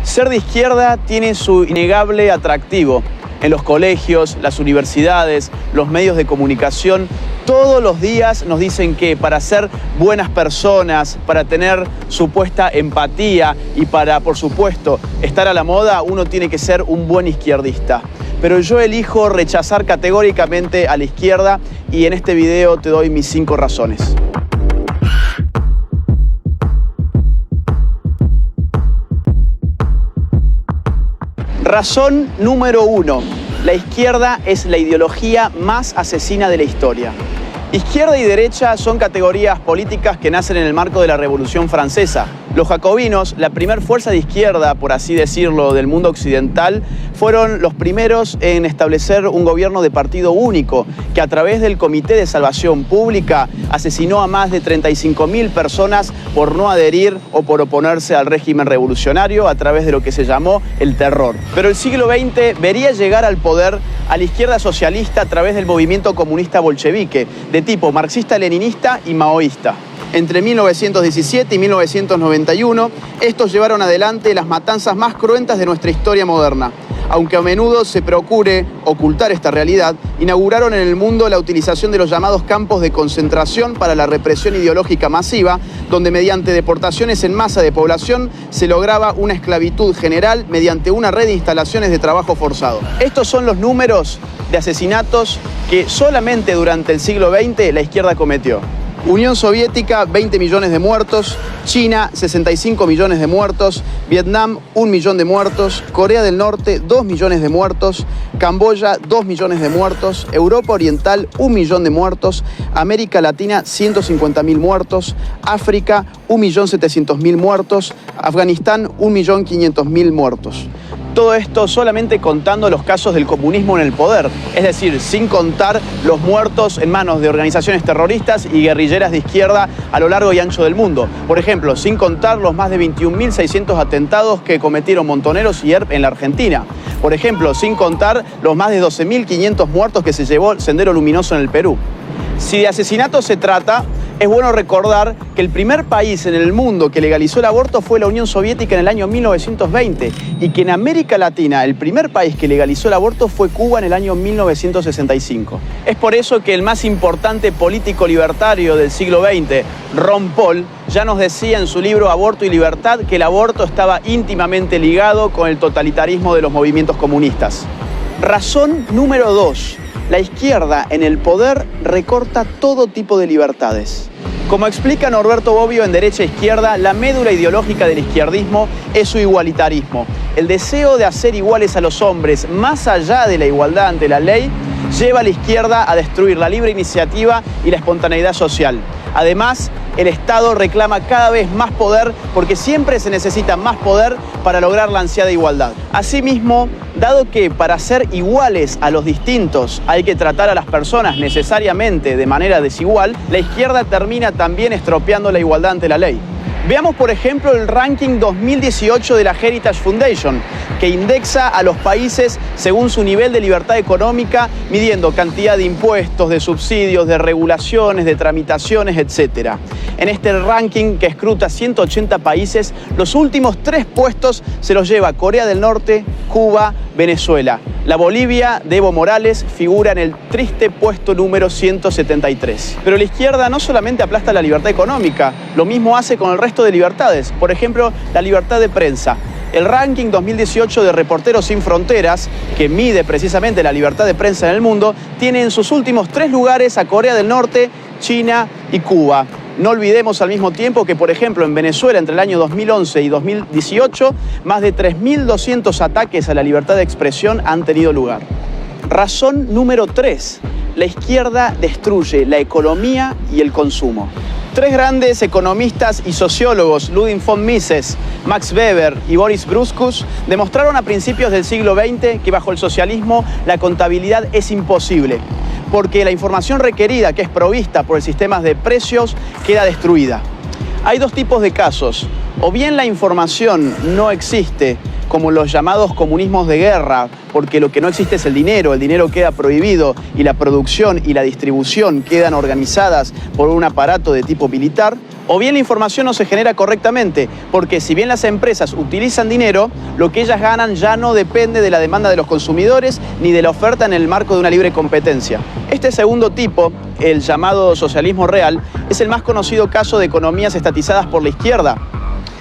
Ser de izquierda tiene su innegable atractivo. En los colegios, las universidades, los medios de comunicación, todos los días nos dicen que para ser buenas personas, para tener supuesta empatía y para, por supuesto, estar a la moda, uno tiene que ser un buen izquierdista. Pero yo elijo rechazar categóricamente a la izquierda y en este video te doy mis 5 razones. Razón número 1. La izquierda es la ideología más asesina de la historia. Izquierda y derecha son categorías políticas que nacen en el marco de la Revolución Francesa. Los jacobinos, la primer fuerza de izquierda, por así decirlo, del mundo occidental, fueron los primeros en establecer un gobierno de partido único, que a través del Comité de Salvación Pública asesinó a más de 35.000 personas por no adherir o por oponerse al régimen revolucionario a través de lo que se llamó el terror. Pero el siglo XX vería llegar al poder a la izquierda socialista a través del movimiento comunista bolchevique, de tipo marxista-leninista y maoísta. Entre 1917 y 1991, estos llevaron adelante las matanzas más cruentas de nuestra historia moderna. Aunque a menudo se procure ocultar esta realidad, inauguraron en el mundo la utilización de los llamados campos de concentración para la represión ideológica masiva, donde mediante deportaciones en masa de población se lograba una esclavitud general mediante una red de instalaciones de trabajo forzado. Estos son los números de asesinatos que solamente durante el siglo XX la izquierda cometió. Unión Soviética, 20 millones de muertos, China, 65 millones de muertos, Vietnam, 1 millón de muertos, Corea del Norte, 2 millones de muertos, Camboya, 2 millones de muertos, Europa Oriental, 1 millón de muertos, América Latina, 150.000 muertos, África, 1.700.000 muertos, Afganistán, 1.500.000 muertos. Todo esto solamente contando los casos del comunismo en el poder, es decir, sin contar los muertos en manos de organizaciones terroristas y guerrilleras de izquierda a lo largo y ancho del mundo. Por ejemplo, sin contar los más de 21.600 atentados que cometieron Montoneros y ERP en la Argentina. Por ejemplo, sin contar los más de 12.500 muertos que se llevó el Sendero Luminoso en el Perú. Si de asesinatos se trata, es bueno recordar que el primer país en el mundo que legalizó el aborto fue la Unión Soviética en el año 1920 y que en América Latina el primer país que legalizó el aborto fue Cuba en el año 1965. Es por eso que el más importante político libertario del siglo XX, Ron Paul, ya nos decía en su libro Aborto y Libertad que el aborto estaba íntimamente ligado con el totalitarismo de los movimientos comunistas. Razón número 2. La izquierda en el poder recorta todo tipo de libertades. Como explica Norberto Bobbio en Derecha e Izquierda, la médula ideológica del izquierdismo es su igualitarismo. El deseo de hacer iguales a los hombres, más allá de la igualdad ante la ley, lleva a la izquierda a destruir la libre iniciativa y la espontaneidad social. Además, el Estado reclama cada vez más poder porque siempre se necesita más poder para lograr la ansiada igualdad. Asimismo, dado que para ser iguales a los distintos hay que tratar a las personas necesariamente de manera desigual, la izquierda termina también estropeando la igualdad ante la ley. Veamos, por ejemplo, el ranking 2018 de la Heritage Foundation, que indexa a los países según su nivel de libertad económica, midiendo cantidad de impuestos, de subsidios, de regulaciones, de tramitaciones, etc. En este ranking, que escruta 180 países, los últimos 3 puestos se los lleva Corea del Norte, Cuba, Venezuela. La Bolivia de Evo Morales figura en el triste puesto número 173. Pero la izquierda no solamente aplasta la libertad económica, lo mismo hace con el resto de libertades. Por ejemplo, la libertad de prensa. El ranking 2018 de Reporteros Sin Fronteras, que mide precisamente la libertad de prensa en el mundo, tiene en sus últimos 3 lugares a Corea del Norte, China y Cuba. No olvidemos al mismo tiempo que, por ejemplo, en Venezuela entre el año 2011 y 2018, más de 3.200 ataques a la libertad de expresión han tenido lugar. Razón número 3. La izquierda destruye la economía y el consumo. 3 grandes economistas y sociólogos, Ludwig von Mises, Max Weber y Boris Bruskus, demostraron a principios del siglo XX que bajo el socialismo la contabilidad es imposible, porque la información requerida, que es provista por el sistema de precios, queda destruida. Hay 2 tipos de casos. O bien la información no existe, como los llamados comunismos de guerra, porque lo que no existe es el dinero queda prohibido y la producción y la distribución quedan organizadas por un aparato de tipo militar, o bien la información no se genera correctamente, porque si bien las empresas utilizan dinero, lo que ellas ganan ya no depende de la demanda de los consumidores ni de la oferta en el marco de una libre competencia. Este segundo tipo, el llamado socialismo real, es el más conocido caso de economías estatizadas por la izquierda.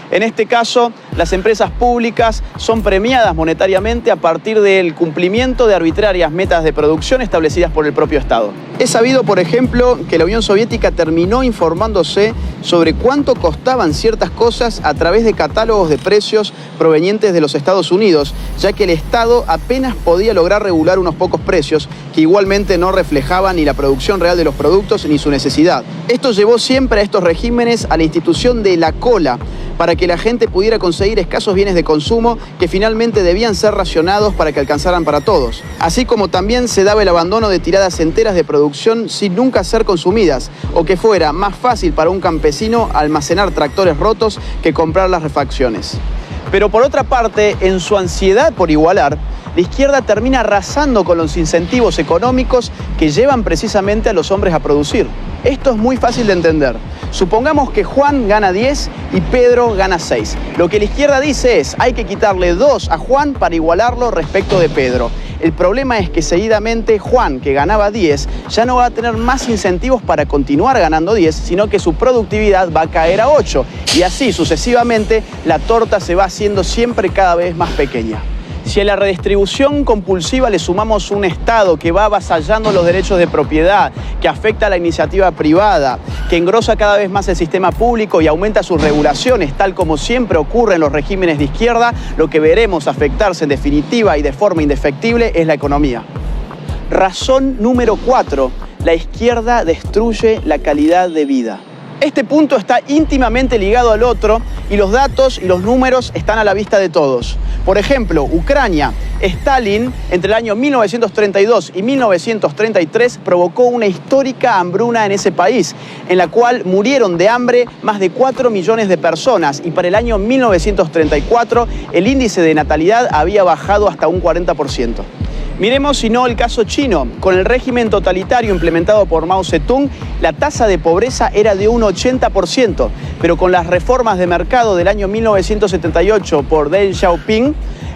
En este caso, las empresas públicas son premiadas monetariamente a partir del cumplimiento de arbitrarias metas de producción establecidas por el propio Estado. Es sabido, por ejemplo, que la Unión Soviética terminó informándose sobre cuánto costaban ciertas cosas a través de catálogos de precios provenientes de los Estados Unidos, ya que el Estado apenas podía lograr regular unos pocos precios que igualmente no reflejaban ni la producción real de los productos ni su necesidad. Esto llevó siempre a estos regímenes a la institución de la cola, para que la gente pudiera conseguir escasos bienes de consumo que finalmente debían ser racionados para que alcanzaran para todos. Así como también se daba el abandono de tiradas enteras de producción sin nunca ser consumidas, o que fuera más fácil para un campesino almacenar tractores rotos que comprar las refacciones. Pero por otra parte, en su ansiedad por igualar, la izquierda termina arrasando con los incentivos económicos que llevan precisamente a los hombres a producir. Esto es muy fácil de entender. Supongamos que Juan gana 10 y Pedro gana 6. Lo que la izquierda dice es, hay que quitarle 2 a Juan para igualarlo respecto de Pedro. El problema es que seguidamente Juan, que ganaba 10, ya no va a tener más incentivos para continuar ganando 10, sino que su productividad va a caer a 8. Y así sucesivamente la torta se va haciendo siempre cada vez más pequeña. Si a la redistribución compulsiva le sumamos un Estado que va avasallando los derechos de propiedad, que afecta a la iniciativa privada, que engrosa cada vez más el sistema público y aumenta sus regulaciones, tal como siempre ocurre en los regímenes de izquierda, lo que veremos afectarse en definitiva y de forma indefectible es la economía. Razón número 4. La izquierda destruye la calidad de vida. Este punto está íntimamente ligado al otro y los datos y los números están a la vista de todos. Por ejemplo, Ucrania. Stalin, entre el año 1932 y 1933, provocó una histórica hambruna en ese país, en la cual murieron de hambre más de 4 millones de personas y para el año 1934 el índice de natalidad había bajado hasta un 40%. Miremos si no el caso chino. Con el régimen totalitario implementado por Mao Zedong, la tasa de pobreza era de un 80%, pero con las reformas de mercado del año 1978 por Deng Xiaoping,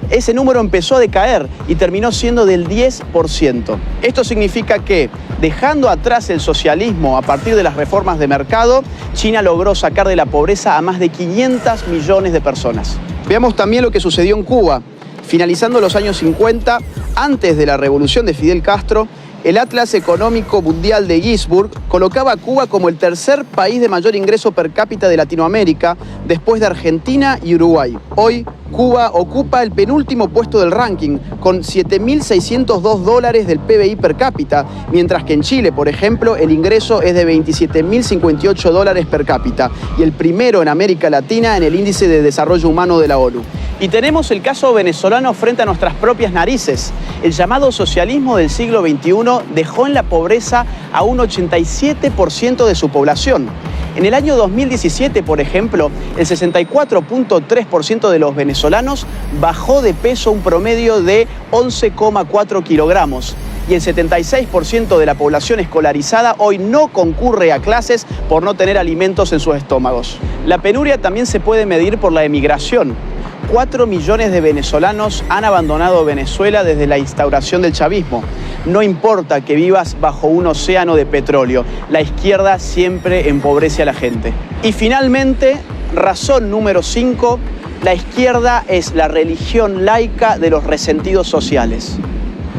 ese número empezó a decaer y terminó siendo del 10%. Esto significa que, dejando atrás el socialismo a partir de las reformas de mercado, China logró sacar de la pobreza a más de 500 millones de personas. Veamos también lo que sucedió en Cuba. Finalizando los años 50, antes de la revolución de Fidel Castro, el Atlas Económico Mundial de Ginzburg colocaba a Cuba como el tercer país de mayor ingreso per cápita de Latinoamérica, después de Argentina y Uruguay. Hoy, Cuba ocupa el penúltimo puesto del ranking, con $7.602 del PBI per cápita, mientras que en Chile, por ejemplo, el ingreso es de $27.058 per cápita, y el primero en América Latina en el Índice de Desarrollo Humano de la ONU. Y tenemos el caso venezolano frente a nuestras propias narices. El llamado socialismo del siglo XXI dejó en la pobreza a un 87% de su población. En el año 2017, por ejemplo, el 64.3% de los venezolanos bajó de peso un promedio de 11,4 kilogramos. Y el 76% de la población escolarizada hoy no concurre a clases por no tener alimentos en sus estómagos. La penuria también se puede medir por la emigración. 4 millones de venezolanos han abandonado Venezuela desde la instauración del chavismo. No importa que vivas bajo un océano de petróleo, la izquierda siempre empobrece a la gente. Y finalmente, razón número 5, la izquierda es la religión laica de los resentidos sociales.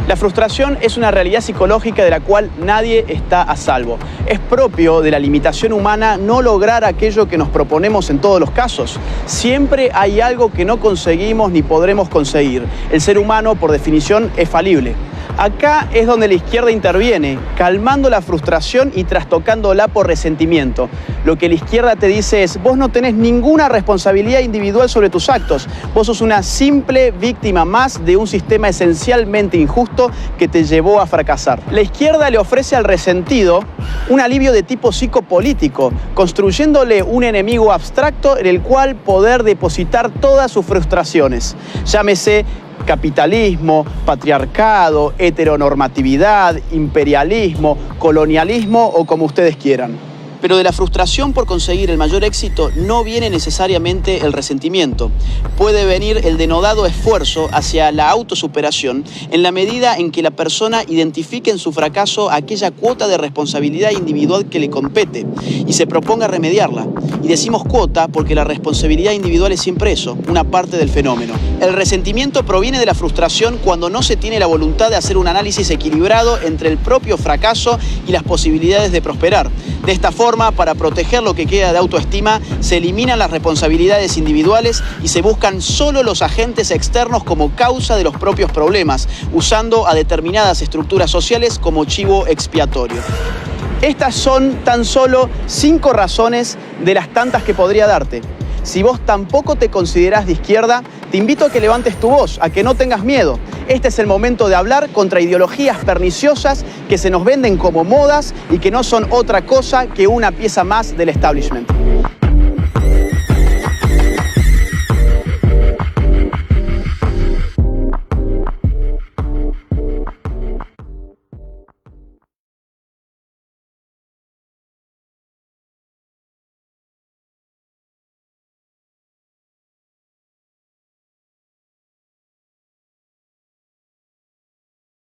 La frustración es una realidad psicológica de la cual nadie está a salvo. Es propio de la limitación humana no lograr aquello que nos proponemos en todos los casos. Siempre hay algo que no conseguimos ni podremos conseguir. El ser humano, por definición, es falible. Acá es donde la izquierda interviene, calmando la frustración y trastocándola por resentimiento. Lo que la izquierda te dice es, vos no tenés ninguna responsabilidad individual sobre tus actos. Vos sos una simple víctima más de un sistema esencialmente injusto que te llevó a fracasar. La izquierda le ofrece al resentido un alivio de tipo psicopolítico, construyéndole un enemigo abstracto en el cual poder depositar todas sus frustraciones. Llámese Capitalismo, patriarcado, heteronormatividad, imperialismo, colonialismo o como ustedes quieran. Pero de la frustración por conseguir el mayor éxito no viene necesariamente el resentimiento. Puede venir el denodado esfuerzo hacia la autosuperación en la medida en que la persona identifique en su fracaso aquella cuota de responsabilidad individual que le compete y se proponga remediarla. Y decimos cuota porque la responsabilidad individual es siempre eso, una parte del fenómeno. El resentimiento proviene de la frustración cuando no se tiene la voluntad de hacer un análisis equilibrado entre el propio fracaso y las posibilidades de prosperar. De esta forma, para proteger lo que queda de autoestima, se eliminan las responsabilidades individuales y se buscan solo los agentes externos como causa de los propios problemas, usando a determinadas estructuras sociales como chivo expiatorio. Estas son tan solo 5 razones de las tantas que podría darte. Si vos tampoco te considerás de izquierda, te invito a que levantes tu voz, a que no tengas miedo. Este es el momento de hablar contra ideologías perniciosas que se nos venden como modas y que no son otra cosa que una pieza más del establishment.